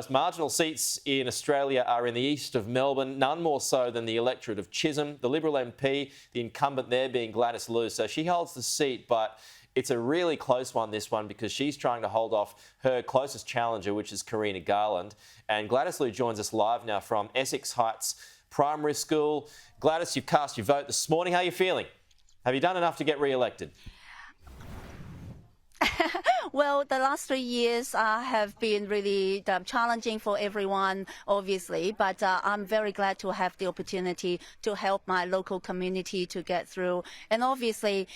Most marginal seats in Australia are in the east of Melbourne, none more so than the electorate of Chisholm. The Liberal MP, the incumbent there being Gladys Liu, so she holds the seat, but it's a really close one, this one, because she's trying to hold off her closest challenger, which is Karina Garland. And Gladys Liu joins us live now from Essex Heights Primary School. Gladys, you've cast your vote this morning. How are you feeling? Have you done enough to get re-elected? Well, the last 3 years have been really challenging for everyone, obviously, but I'm very glad to have the opportunity to help my local community to get through. And obviously,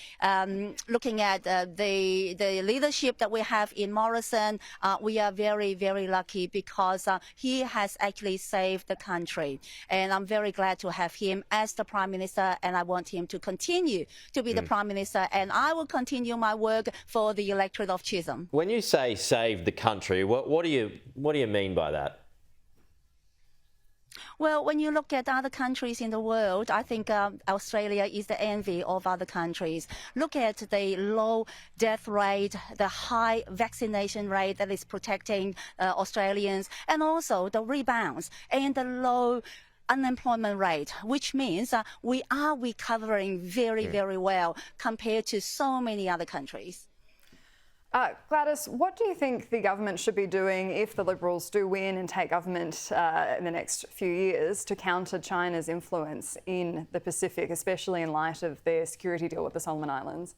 looking at the leadership that we have in Morrison, we are very, very lucky because he has actually saved the country. And I'm very glad to have him as the Prime Minister, and I want him to continue to be the Prime Minister, and I will continue my work for the electorate of Chisholm. When you say save the country, what do you mean by that? Well, when you look at other countries in the world, I think Australia is the envy of other countries. Look at the low death rate, the high vaccination rate that is protecting Australians, and also the rebounds and the low unemployment rate, which means we are recovering very, very well compared to so many other countries. Gladys, what do you think the government should be doing if the Liberals do win and take government in the next few years to counter China's influence in the Pacific, especially in light of their security deal with the Solomon Islands?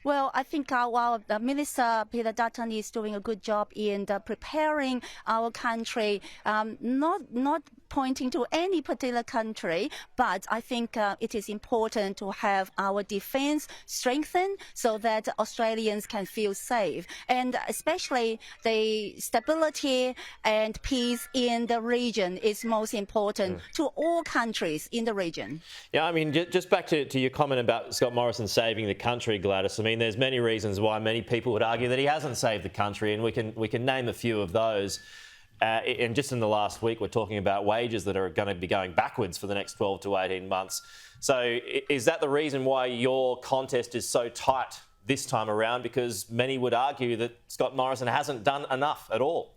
Well, I think while Minister Peter Dutton is doing a good job in preparing our country, not pointing to any particular country, but I think it is important to have our defence strengthened so that Australians can feel safe, and especially the stability and peace in the region is most important to all countries in the region. Yeah, I mean, just back to your comment about Scott Morrison saving the country, Gladys. I mean, there's many reasons why many people would argue that he hasn't saved the country, and we can name a few of those. And just in the last week, we're talking about wages that are going to be going backwards for the next 12 to 18 months. So is that the reason why your contest is so tight this time around? Because many would argue that Scott Morrison hasn't done enough at all.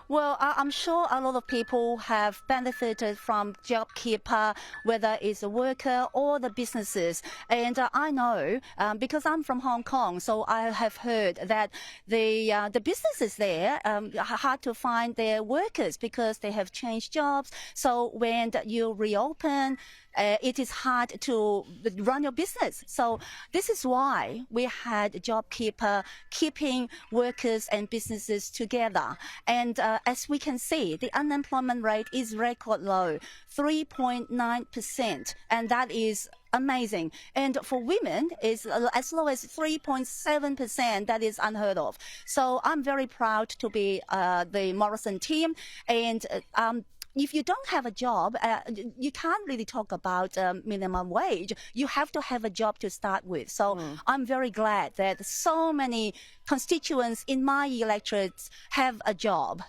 Well, I'm sure a lot of people have benefited from JobKeeper, whether it's a worker or the businesses. And I know, because I'm from Hong Kong, so I have heard that the businesses there are hard to find their workers because they have changed jobs. So when you reopen, it is hard to run your business. So this is why we had JobKeeper keeping workers and businesses together. And as we can see, the unemployment rate is record low, 3.9%, and that is amazing. And for women, it's as low as 3.7%. That is unheard of. So I'm very proud to be the Morrison team. And if you don't have a job, you can't really talk about minimum wage. You have to have a job to start with. So I'm very glad that so many constituents in my electorate have a job.